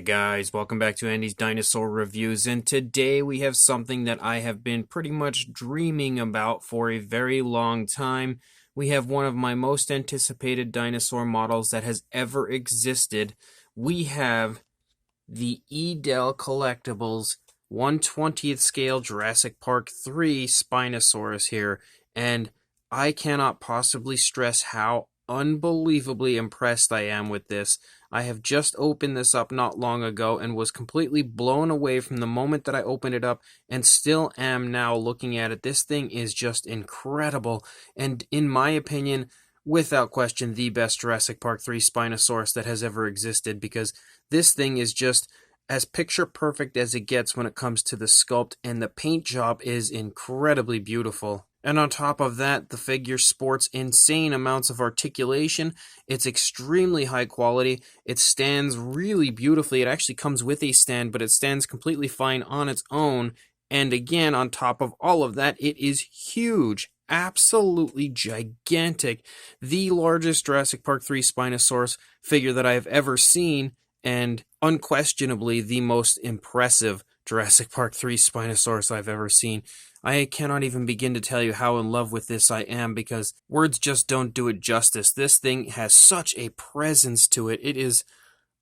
Hey guys, welcome back to Andy's Dinosaur Reviews, and today we have something that I have been pretty much dreaming about for a very long time. We have one of my most anticipated dinosaur models that has ever existed. We have the Edel Collectibles 1/20th scale Jurassic Park 3 Spinosaurus here, and I cannot possibly stress how unbelievably impressed I am with this. I have just opened this up not long ago and was completely blown away from the moment that I opened it up and still am now looking at it. This thing is just incredible and, in my opinion, without question, the best Jurassic Park 3 Spinosaurus that has ever existed, because this thing is just as picture perfect as it gets when it comes to the sculpt, and the paint job is incredibly beautiful. And on top of that, the figure sports insane amounts of articulation. It's extremely high quality. It stands really beautifully. It actually comes with a stand, but it stands completely fine on its own. And again, on top of all of that, it is huge. Absolutely gigantic. The largest Jurassic Park 3 Spinosaurus figure that I have ever seen, and unquestionably the most impressive Jurassic Park 3 Spinosaurus I've ever seen. I cannot even begin to tell you how in love with this I am, because words just don't do it justice. This thing has such a presence to it. It is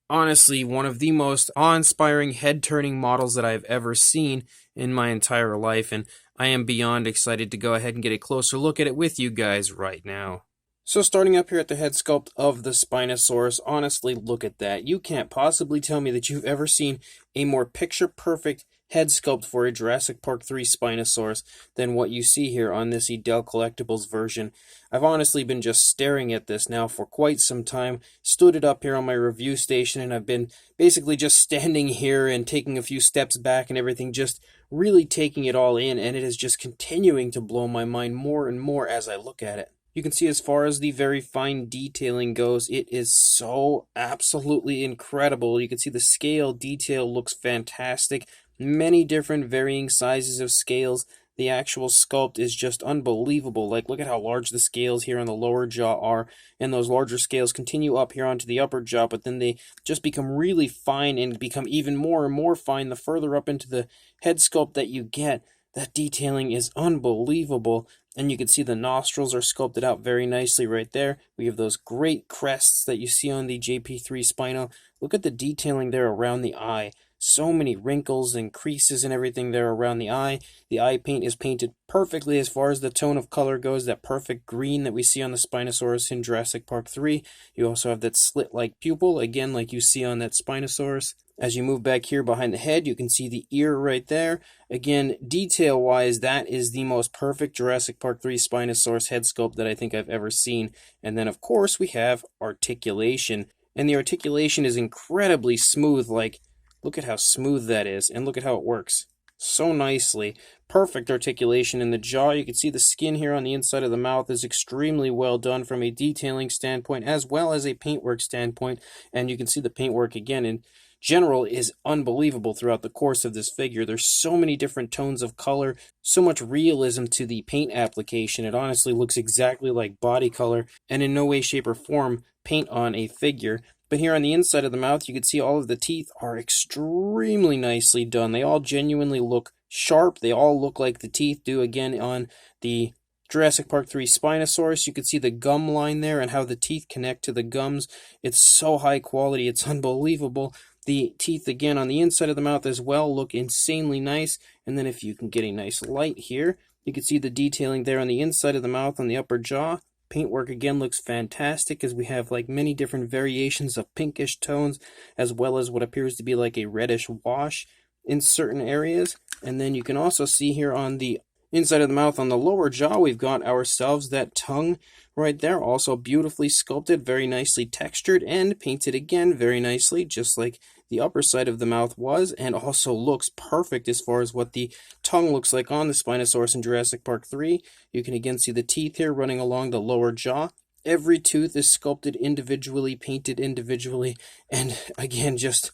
honestly one of the most awe-inspiring, head-turning models that I've ever seen in my entire life, and I am beyond excited to go ahead and get a closer look at it with you guys right now. So starting up here at the head sculpt of the Spinosaurus, honestly, look at that. You can't possibly tell me that you've ever seen a more picture-perfect head sculpt for a Jurassic Park 3 Spinosaurus than what you see here on this Edel Collectibles version. I've honestly been just staring at this now for quite some time, stood it up here on my review station, and I've been basically just standing here and taking a few steps back and everything, just really taking it all in, and it is just continuing to blow my mind more and more as I look at it. You can see as far as the very fine detailing goes, it is so absolutely incredible. You can see the scale detail looks fantastic. Many different varying sizes of scales. The actual sculpt is just unbelievable. Like, look at how large the scales here on the lower jaw are, and those larger scales continue up here onto the upper jaw, but then they just become really fine and become even more and more fine the further up into the head sculpt that you get. That detailing is unbelievable. And you can see the nostrils are sculpted out very nicely right there. We have those great crests that you see on the JP3 Spino. Look at the detailing there around the eye. So many wrinkles and creases and everything there around the eye. The eye paint is painted perfectly as far as the tone of color goes. That perfect green that we see on the Spinosaurus in Jurassic Park 3. You also have that slit-like pupil, again like you see on that Spinosaurus. As you move back here behind the head, you can see the ear right there. Again, detail-wise, that is the most perfect Jurassic Park 3 Spinosaurus head sculpt that I think I've ever seen. And then, of course, we have articulation. And the articulation is incredibly smooth. Like, look at how smooth that is, and look at how it works so nicely. Perfect articulation in the jaw. You can see the skin here on the inside of the mouth is extremely well done from a detailing standpoint as well as a paintwork standpoint. And you can see the paintwork again in general is unbelievable throughout the course of this figure. There's so many different tones of color, so much realism to the paint application. It honestly looks exactly like body color and in no way, shape, or form paint on a figure. But here on the inside of the mouth, you can see all of the teeth are extremely nicely done. They all genuinely look sharp. They all look like the teeth do again on the Jurassic Park 3 Spinosaurus. You can see the gum line there and how the teeth connect to the gums. It's so high quality. It's unbelievable. The teeth, again, on the inside of the mouth as well look insanely nice. And then if you can get a nice light here, you can see the detailing there on the inside of the mouth on the upper jaw. Paintwork, again, looks fantastic as we have like many different variations of pinkish tones as well as what appears to be like a reddish wash in certain areas. And then you can also see here on the inside of the mouth on the lower jaw, we've got ourselves that tongue right there, also beautifully sculpted, very nicely textured, and painted again very nicely, just like the upper side of the mouth was, and also looks perfect as far as what the tongue looks like on the Spinosaurus in Jurassic Park 3. You can again see the teeth here running along the lower jaw. Every tooth is sculpted individually, painted individually, and again, just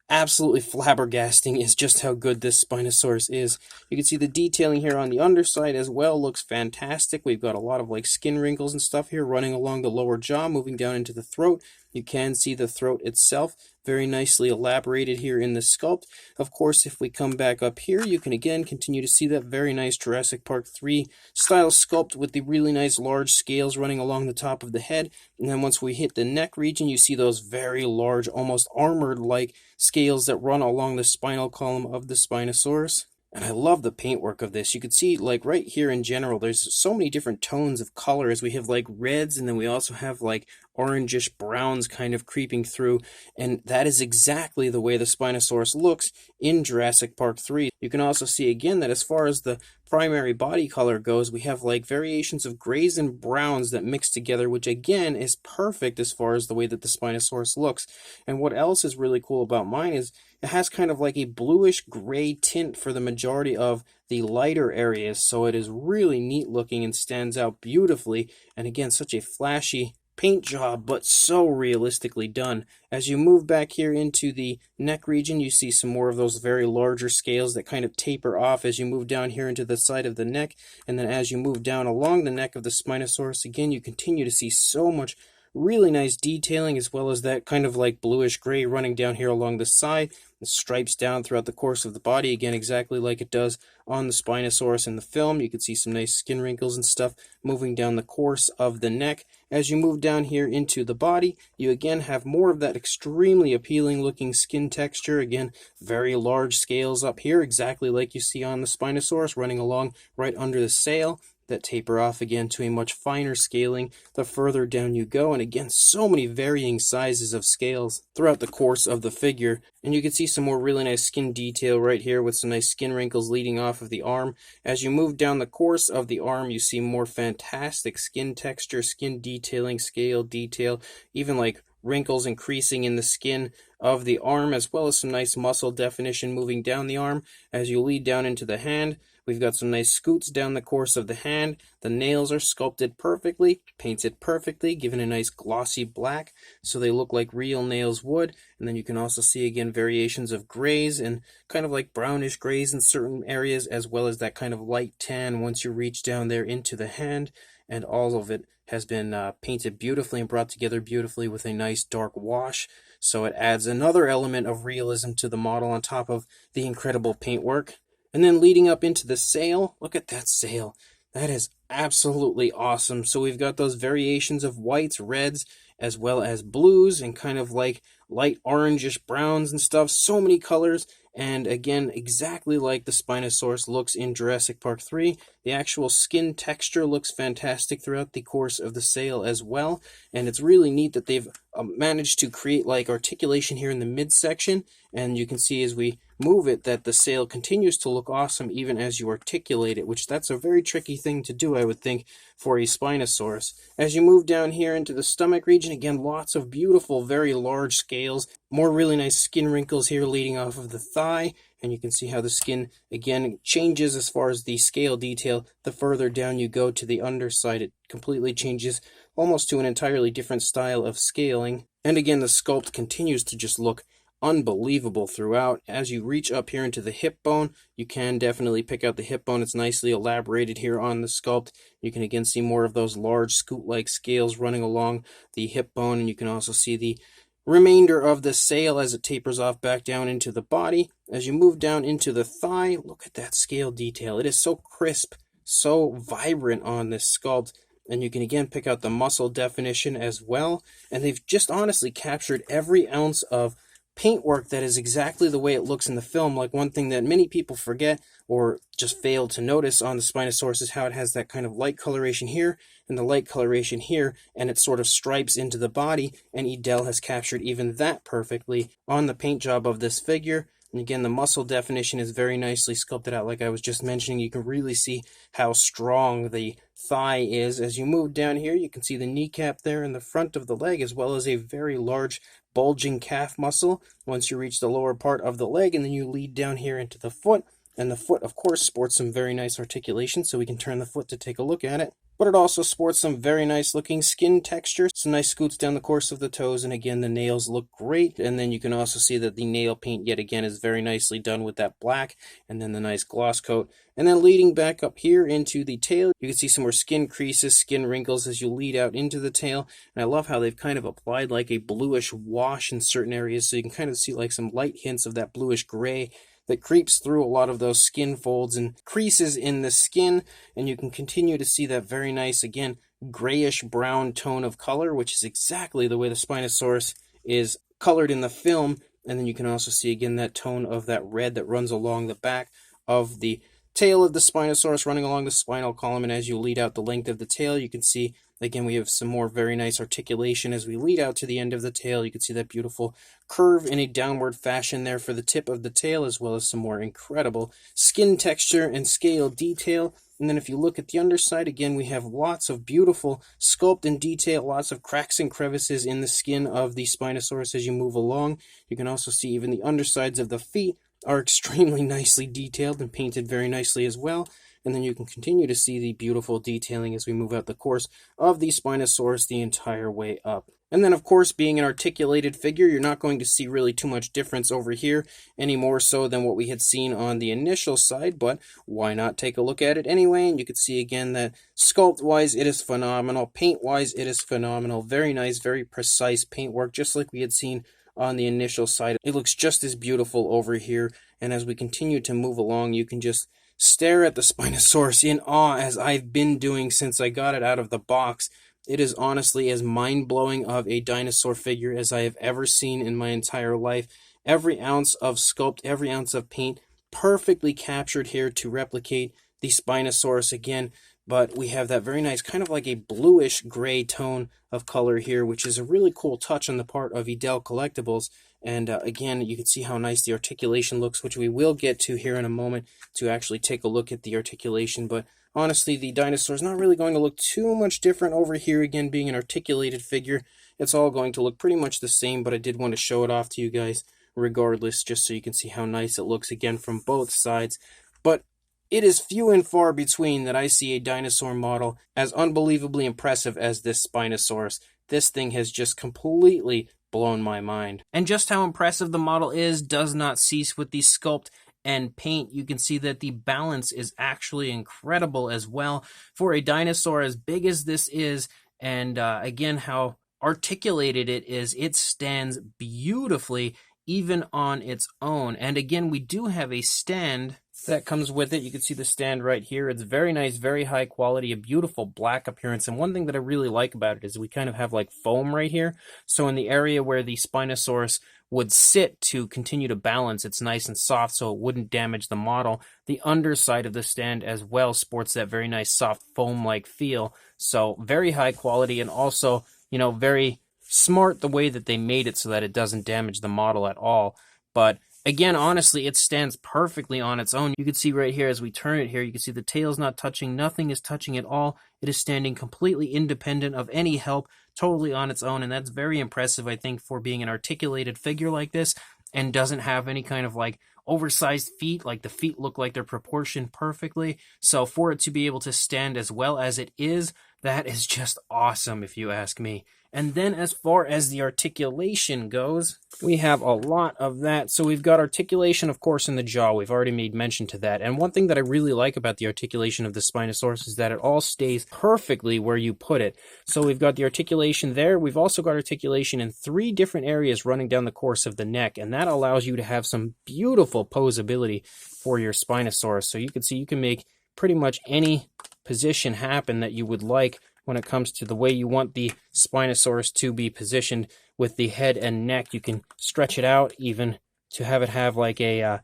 absolutely flabbergasting is just how good this Spinosaurus is. You can see the detailing here on the underside as well looks fantastic. We've got a lot of like skin wrinkles and stuff here running along the lower jaw, moving down into the throat. You can see the throat itself, very nicely elaborated here in the sculpt. Of course, if we come back up here, you can again continue to see that very nice Jurassic Park 3 style sculpt with the really nice large scales running along the top of the head. And then once we hit the neck region, you see those very large, almost armored-like scales that run along the spinal column of the Spinosaurus. And I love the paintwork of this. You can see, like, right here in general, there's so many different tones of colors. We have, like, reds, and then we also have, like, orangish browns kind of creeping through. And that is exactly the way the Spinosaurus looks in Jurassic Park 3. You can also see, again, that as far as the primary body color goes, we have, like, variations of grays and browns that mix together, which, again, is perfect as far as the way that the Spinosaurus looks. And what else is really cool about mine is it has kind of like a bluish gray tint for the majority of the lighter areas, so it is really neat looking and stands out beautifully. And again, such a flashy paint job, but so realistically done. As you move back here into the neck region, you see some more of those very larger scales that kind of taper off as you move down here into the side of the neck. And then as you move down along the neck of the Spinosaurus, again, you continue to see so much really nice detailing, as well as that kind of like bluish gray running down here along the side. The stripes down throughout the course of the body, again, exactly like it does on the Spinosaurus in the film. You can see some nice skin wrinkles and stuff moving down the course of the neck. As you move down here into the body, you again have more of that extremely appealing looking skin texture. Again, very large scales up here, exactly like you see on the Spinosaurus running along right under the sail, that taper off again to a much finer scaling the further down you go. And again, so many varying sizes of scales throughout the course of the figure. And you can see some more really nice skin detail right here with some nice skin wrinkles leading off of the arm. As you move down the course of the arm, you see more fantastic skin texture, skin detailing, scale detail, even like wrinkles increasing in the skin of the arm, as well as some nice muscle definition moving down the arm. As you lead down into the hand, we've got some nice scoots down the course of the hand. The nails are sculpted perfectly, painted perfectly, given a nice glossy black, so they look like real nails would. And then you can also see, again, variations of grays and kind of like brownish grays in certain areas, as well as that kind of light tan once you reach down there into the hand. And all of it has been painted beautifully and brought together beautifully with a nice dark wash. So it adds another element of realism to the model on top of the incredible paintwork. And then leading up into the sail, look at that sail. That is absolutely awesome. So we've got those variations of whites, reds, as well as blues, and kind of like light orangish browns and stuff. So many colors. And again, exactly like the Spinosaurus looks in Jurassic Park 3. The actual skin texture looks fantastic throughout the course of the sail as well. And it's really neat that they've managed to create like articulation here in the midsection. And you can see as we move it that the sail continues to look awesome even as you articulate it, which that's a very tricky thing to do, I would think, for a Spinosaurus. As you move down here into the stomach region, again, lots of beautiful, very large scales. More really nice skin wrinkles here leading off of the thigh. And you can see how the skin, again, changes as far as the scale detail. The further down you go to the underside, it completely changes almost to an entirely different style of scaling. And again, the sculpt continues to just look unbelievable throughout. As you reach up here into the hip bone, you can definitely pick out the hip bone. It's nicely elaborated here on the sculpt. You can again see more of those large scoot-like scales running along the hip bone, and you can also see the remainder of the sail as it tapers off back down into the body. As you move down into the thigh, look at that scale detail. It is so crisp, so vibrant on this sculpt. And you can again pick out the muscle definition as well. And they've just honestly captured every ounce of paintwork that is exactly the way it looks in the film. Like, one thing that many people forget or just fail to notice on the Spinosaurus is how it has that kind of light coloration here and the light coloration here, and it sort of stripes into the body, and Edel has captured even that perfectly on the paint job of this figure. And again, the muscle definition is very nicely sculpted out. Like I was just mentioning, you can really see how strong the thigh is. As you move down here, you can see the kneecap there in the front of the leg, as well as a very large bulging calf muscle once you reach the lower part of the leg, and then you lead down here into the foot. And the foot, of course, sports some very nice articulation, so we can turn the foot to take a look at it. but it also sports some very nice looking skin texture, some nice scoots down the course of the toes, and again the nails look great. And then you can also see that the nail paint yet again is very nicely done with that black and then the nice gloss coat. And then leading back up here into the tail, you can see some more skin creases, skin wrinkles as you lead out into the tail. And I love how they've kind of applied like a bluish wash in certain areas, so you can kind of see like some light hints of that bluish gray that creeps through a lot of those skin folds and creases in the skin. And you can continue to see that very nice, again, grayish brown tone of color, which is exactly the way the Spinosaurus is colored in the film. And then you can also see again that tone of that red that runs along the back of the tail of the Spinosaurus, running along the spinal column. And as you lead out the length of the tail, you can see again we have some more very nice articulation as we lead out to the end of the tail. You can see that beautiful curve in a downward fashion there for the tip of the tail, as well as some more incredible skin texture and scale detail. And then if you look at the underside, again, we have lots of beautiful sculpt and detail, lots of cracks and crevices in the skin of the Spinosaurus as you move along. You can also see even the undersides of the feet are extremely nicely detailed and painted very nicely as well. And then you can continue to see the beautiful detailing as we move out the course of the Spinosaurus the entire way up. And then, of course, being an articulated figure, you're not going to see really too much difference over here, any more so than what we had seen on the initial side, but why not take a look at it anyway? And you can see again that sculpt-wise, it is phenomenal. Paint-wise, it is phenomenal. Very nice, very precise paintwork, just like we had seen on the initial side. It looks just as beautiful over here, and as we continue to move along, you can just stare at the Spinosaurus in awe, as I've been doing since I got it out of the box. It is honestly as mind-blowing of a dinosaur figure as I have ever seen in my entire life. Every ounce of sculpt, every ounce of paint, perfectly captured here to replicate the Spinosaurus again. But we have that very nice, kind of like a bluish gray tone of color here, which is a really cool touch on the part of Edel Collectibles. And again, you can see how nice the articulation looks, which we will get to here in a moment to actually take a look at the articulation. But honestly, the dinosaur is not really going to look too much different over here. Again, being an articulated figure, it's all going to look pretty much the same, but I did want to show it off to you guys regardless, just so you can see how nice it looks again from both sides. But it is few and far between that I see a dinosaur model as unbelievably impressive as this Spinosaurus. This thing has just completely blown my mind. And just how impressive the model is does not cease with the sculpt and paint. You can see that the balance is actually incredible as well for a dinosaur as big as this is, and again how articulated it is. It stands beautifully even on its own. And again, we do have a stand that comes with it. You can see the stand right here. It's very nice, very high quality, a beautiful black appearance. And one thing that I really like about it is we kind of have like foam right here. So in the area where the Spinosaurus would sit to continue to balance, it's nice and soft so it wouldn't damage the model. The underside of the stand as well sports that very nice soft foam-like feel. So very high quality, and also, you know, very smart the way that they made it so that it doesn't damage the model at all. But again, honestly, it stands perfectly on its own. You can see right here as we turn it here, you can see the tail's not touching, nothing is touching at all. It is standing completely independent of any help, totally on its own, and that's very impressive, I think, for being an articulated figure like this, and doesn't have any kind of like oversized feet. Like the feet look like they're proportioned perfectly. So for it to be able to stand as well as it is, that is just awesome if you ask me. And then as far as the articulation goes, we have a lot of that. So we've got articulation, of course, in the jaw. We've already made mention to that. And one thing that I really like about the articulation of the Spinosaurus is that it all stays perfectly where you put it. So we've got the articulation there. We've also got articulation in 3 different areas running down the course of the neck. And that allows you to have some beautiful posability for your Spinosaurus. So you can see you can make pretty much any position happen that you would like when it comes to the way you want the Spinosaurus to be positioned with the head and neck. You can stretch it out even to have it have like a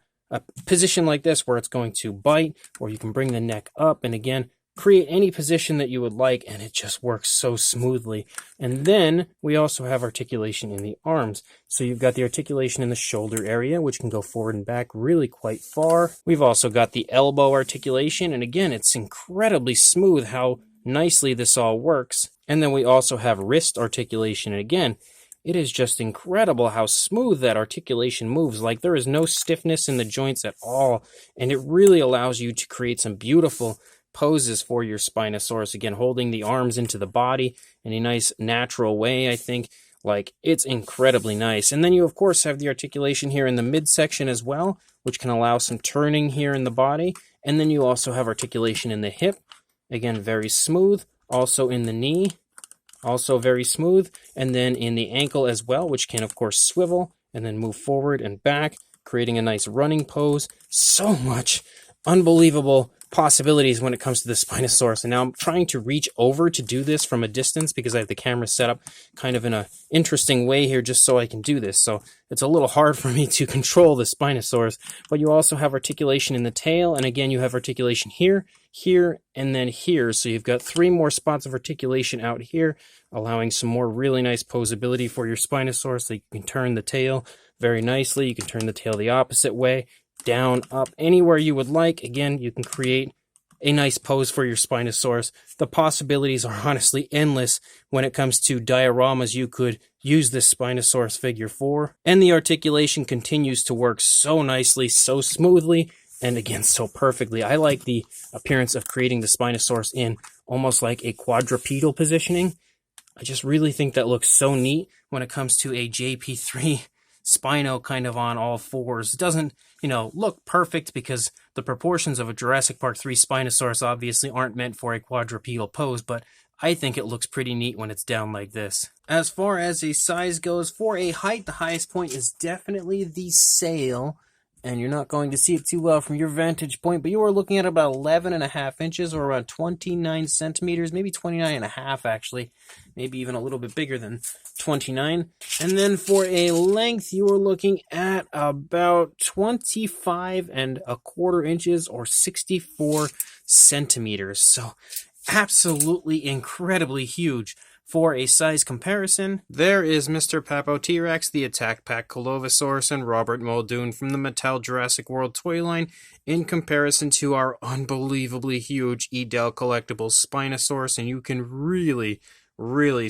position like this where it's going to bite, or you can bring the neck up and again create any position that you would like, and it just works so smoothly. And then we also have articulation in the arms. So you've got the articulation in the shoulder area, which can go forward and back really quite far. We've also got the elbow articulation, and again, it's incredibly smooth how nicely this all works. And then we also have wrist articulation, and again, it is just incredible how smooth that articulation moves. Like there is no stiffness in the joints at all, and it really allows you to create some beautiful poses for your Spinosaurus. Again, holding the arms into the body in a nice natural way, I think. Like, it's incredibly nice. And then you, of course, have the articulation here in the midsection as well, which can allow some turning here in the body. And then you also have articulation in the hip. Again, very smooth. Also in the knee, also very smooth. And then in the ankle as well, which can, of course, swivel and then move forward and back, creating a nice running pose. So much unbelievable possibilities when it comes to the Spinosaurus. And now I'm trying to reach over to do this from a distance because I have the camera set up kind of in an interesting way here just so I can do this. So it's a little hard for me to control the Spinosaurus. But you also have articulation in the tail, and again you have articulation here, here, and then here. So you've got 3 more spots of articulation out here, allowing some more really nice posability for your Spinosaurus. So you can turn the tail very nicely. You can turn the tail the opposite way, down, up, anywhere you would like. Again, you can create a nice pose for your Spinosaurus. The possibilities are honestly endless when it comes to dioramas you could use this Spinosaurus figure for. And the articulation continues to work so nicely, so smoothly, and again, so perfectly. I like the appearance of creating the Spinosaurus in almost like a quadrupedal positioning. I just really think that looks so neat when it comes to a JP3 Spino kind of on all fours. It doesn't, look perfect because the proportions of a Jurassic Park 3 Spinosaurus obviously aren't meant for a quadrupedal pose, but I think it looks pretty neat when it's down like this. As far as a size goes, for a height, the highest point is definitely the sail, and you're not going to see it too well from your vantage point, but you are looking at about 11.5 inches or around 29 centimeters, maybe 29.5 actually, maybe even a little bit bigger than 29. And then for a length, you are looking at about 25.25 inches or 64 centimeters. So absolutely incredibly huge. For a size comparison, there is Mr. Papo T-Rex, the Attack Pack Colovosaurus, and Robert Muldoon from the Mattel Jurassic World toy line in comparison to our unbelievably huge Edel Collectibles Spinosaurus, and you can really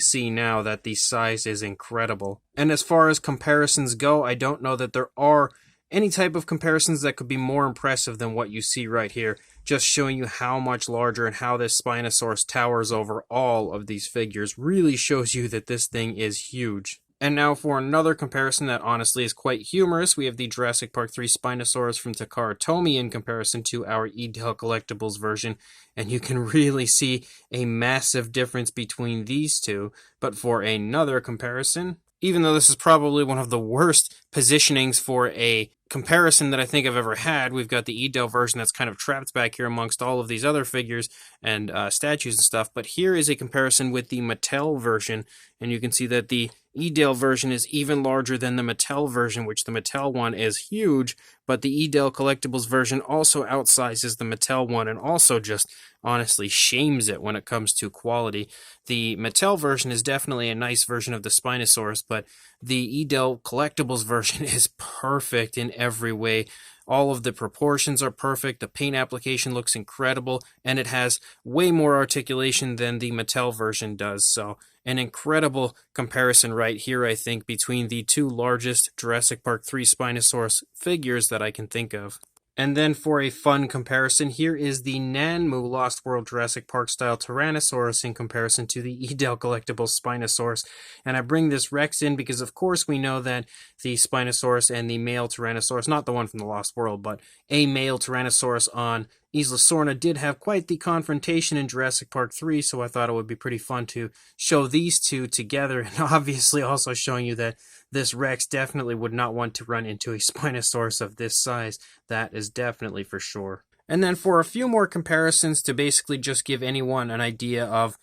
see now that the size is incredible. And as far as comparisons go, I don't know that there are any type of comparisons that could be more impressive than what you see right here, just showing you how much larger and how this Spinosaurus towers over all of these figures really shows you that this thing is huge. And now for another comparison that honestly is quite humorous, we have the Jurassic Park 3 Spinosaurus from Takara Tomy in comparison to our Edel Collectibles version, and you can really see a massive difference between these two. But for another comparison, even though this is probably one of the worst positionings for a comparison that I think I've ever had, we've got the Edel version that's kind of trapped back here amongst all of these other figures and statues and stuff, but here is a comparison with the Mattel version, and you can see that the Edel version is even larger than the Mattel version, which the Mattel one is huge, but the Edel Collectibles version also outsizes the Mattel one and also just honestly shames it when it comes to quality. The Mattel version is definitely a nice version of the Spinosaurus, but the Edel Collectibles version is perfect in every way. All of the proportions are perfect, the paint application looks incredible, and it has way more articulation than the Mattel version does. So an incredible comparison right here, I think, between the two largest Jurassic Park 3 Spinosaurus figures that I can think of. And then for a fun comparison, here is the Nanmu Lost World Jurassic Park style Tyrannosaurus in comparison to the Edel Collectibles Spinosaurus. And I bring this Rex in because of course we know that the Spinosaurus and the male Tyrannosaurus, not the one from the Lost World, but a male Tyrannosaurus on Isla Sorna did have quite the confrontation in Jurassic Park 3, so I thought it would be pretty fun to show these two together, and obviously also showing you that this Rex definitely would not want to run into a Spinosaurus of this size. That is definitely for sure. And then for a few more comparisons to basically just give anyone an idea of,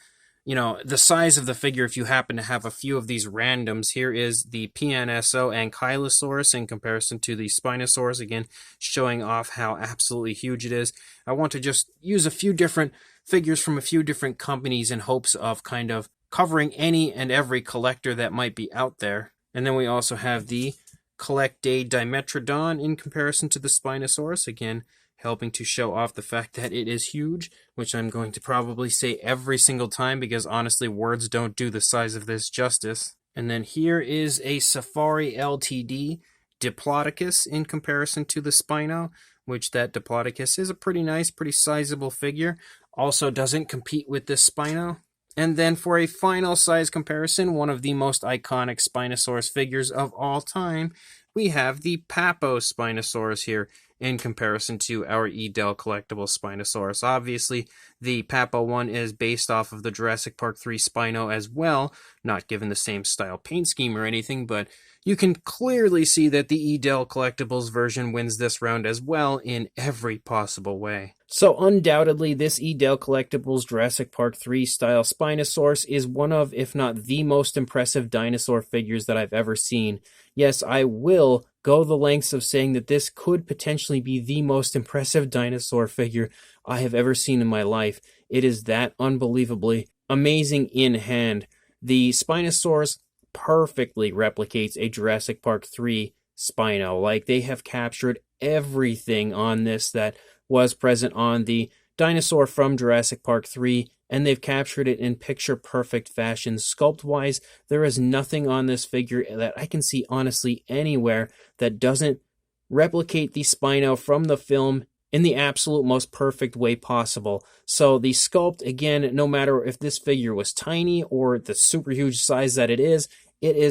the size of the figure if you happen to have a few of these randoms. Here is the PNSO Ankylosaurus in comparison to the Spinosaurus, again, showing off how absolutely huge it is. I want to just use a few different figures from a few different companies in hopes of kind of covering any and every collector that might be out there. And then we also have the Collect Day Dimetrodon in comparison to the Spinosaurus, again, helping to show off the fact that it is huge, which I'm going to probably say every single time because honestly words don't do the size of this justice. And then here is a Safari LTD Diplodocus in comparison to the Spino, which that Diplodocus is a pretty nice, pretty sizable figure. Also doesn't compete with this Spino. And then for a final size comparison, one of the most iconic Spinosaurus figures of all time, we have the Papo Spinosaurus here in comparison to our Edel Collectibles Spinosaurus. Obviously, the Papo one is based off of the Jurassic Park 3 Spino as well, not given the same style paint scheme or anything, but you can clearly see that the Edel Collectibles version wins this round as well in every possible way. So undoubtedly, this Edel Collectibles Jurassic Park 3 style Spinosaurus is one of, if not the most impressive dinosaur figures that I've ever seen. Yes, I will go the lengths of saying that this could potentially be the most impressive dinosaur figure I have ever seen in my life. It is that unbelievably amazing in hand. The Spinosaurus perfectly replicates a Jurassic Park 3 Spino. Like, they have captured everything on this that was present on the dinosaur from Jurassic Park 3, and they've captured it in picture-perfect fashion. Sculpt-wise, there is nothing on this figure that I can see honestly anywhere that doesn't replicate the Spino from the film in the absolute most perfect way possible. So the sculpt, again, no matter if this figure was tiny or the super huge size that it is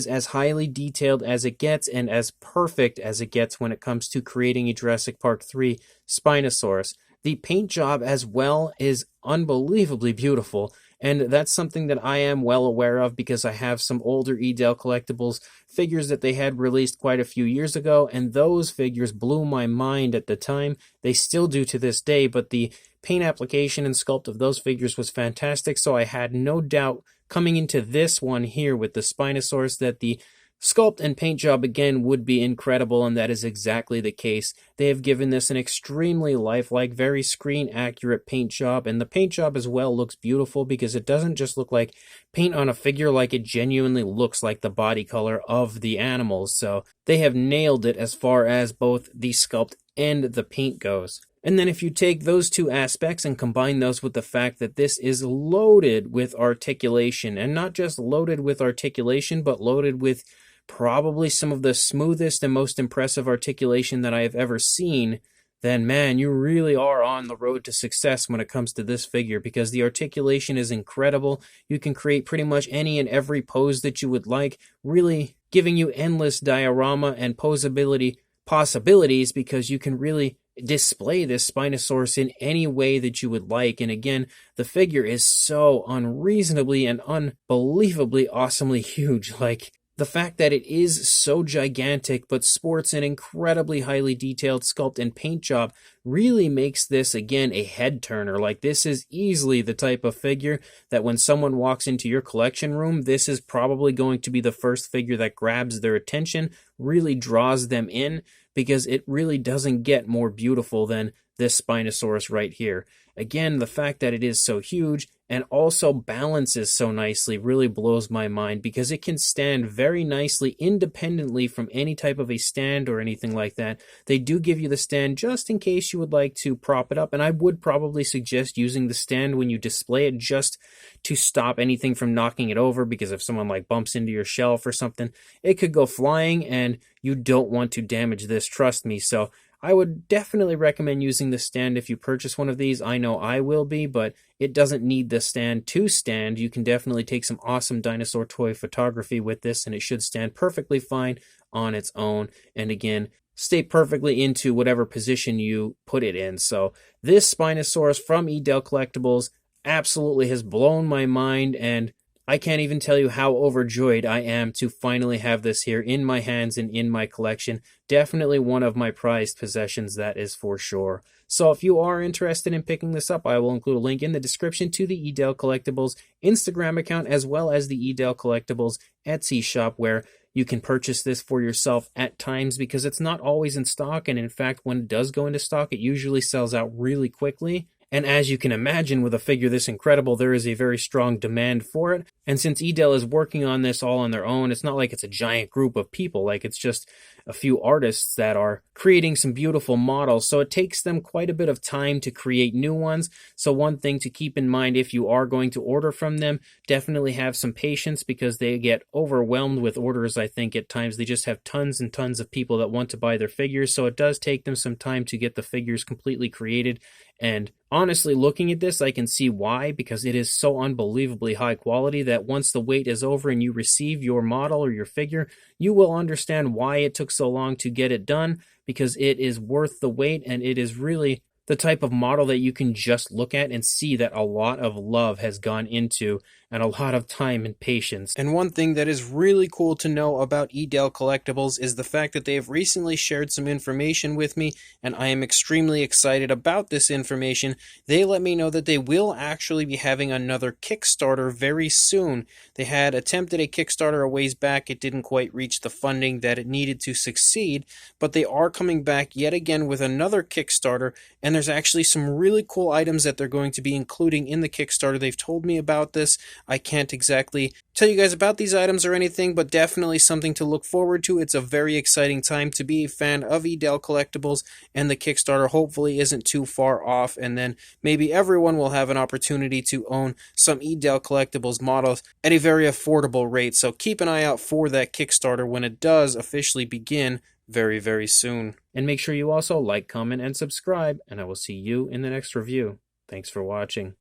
as highly detailed as it gets and as perfect as it gets when it comes to creating a Jurassic Park 3 Spinosaurus. The paint job as well is unbelievably beautiful, and that's something that I am well aware of because I have some older Edel Collectibles figures that they had released quite a few years ago, and those figures blew my mind at the time. They still do to this day, but the paint application and sculpt of those figures was fantastic, so I had no doubt coming into this one here with the Spinosaurus that the sculpt and paint job again would be incredible, and that is exactly the case. They have given this an extremely lifelike, very screen accurate paint job, and the paint job as well looks beautiful because it doesn't just look like paint on a figure, like it genuinely looks like the body color of the animals. So they have nailed it as far as both the sculpt and the paint goes. And then if you take those two aspects and combine those with the fact that this is loaded with articulation, and not just loaded with articulation, but loaded with probably some of the smoothest and most impressive articulation that I have ever seen, then man, you really are on the road to success when it comes to this figure, because the articulation is incredible. You can create pretty much any and every pose that you would like, really giving you endless diorama and posability possibilities, because you can really display this Spinosaurus in any way that you would like. And again, the figure is so unreasonably and unbelievably awesomely huge. Like, the fact that it is so gigantic but sports an incredibly highly detailed sculpt and paint job really makes this, again, a head turner. Like, this is easily the type of figure that when someone walks into your collection room, this is probably going to be the first figure that grabs their attention, really draws them in, because it really doesn't get more beautiful than this Spinosaurus right here. Again, the fact that it is so huge and also balances so nicely really blows my mind, because it can stand very nicely independently from any type of a stand or anything like that. They do give you the stand just in case you would like to prop it up, and I would probably suggest using the stand when you display it just to stop anything from knocking it over, because if someone like bumps into your shelf or something, it could go flying, and you don't want to damage this, trust me. So I would definitely recommend using the stand if you purchase one of these. I know I will be, but it doesn't need the stand to stand. You can definitely take some awesome dinosaur toy photography with this, and it should stand perfectly fine on its own. And again, stay perfectly into whatever position you put it in. So this Spinosaurus from Edel Collectibles absolutely has blown my mind, and I can't even tell you how overjoyed I am to finally have this here in my hands and in my collection. Definitely one of my prized possessions, that is for sure. So if you are interested in picking this up, I will include a link in the description to the Edel Collectibles Instagram account, as well as the Edel Collectibles Etsy shop, where you can purchase this for yourself at times, because it's not always in stock, and in fact, when it does go into stock, it usually sells out really quickly. And as you can imagine, with a figure this incredible, there is a very strong demand for it. And since Edel is working on this all on their own, it's not like it's a giant group of people, like it's just a few artists that are creating some beautiful models. So it takes them quite a bit of time to create new ones. So one thing to keep in mind if you are going to order from them, definitely have some patience because they get overwhelmed with orders. I think at times they just have tons and tons of people that want to buy their figures. So it does take them some time to get the figures completely created. And honestly, looking at this, I can see why, because it is so unbelievably high quality that once the wait is over and you receive your model or your figure, you will understand why it took so long to get it done, because it is worth the wait, and it is really the type of model that you can just look at and see that a lot of love has gone into and a lot of time and patience. And one thing that is really cool to know about Edel Collectibles is the fact that they have recently shared some information with me, and I am extremely excited about this information. They let me know that they will actually be having another Kickstarter very soon. They had attempted a Kickstarter a ways back. It didn't quite reach the funding that it needed to succeed, but they are coming back yet again with another Kickstarter, and there's actually some really cool items that they're going to be including in the Kickstarter. They've told me about this. I can't exactly tell you guys about these items or anything, but definitely something to look forward to. It's a very exciting time to be a fan of Edel Collectibles, and the Kickstarter hopefully isn't too far off, and then maybe everyone will have an opportunity to own some Edel Collectibles models at a very affordable rate. So keep an eye out for that Kickstarter when it does officially begin very, very soon. And make sure you also like, comment, and subscribe, and I will see you in the next review. Thanks for watching.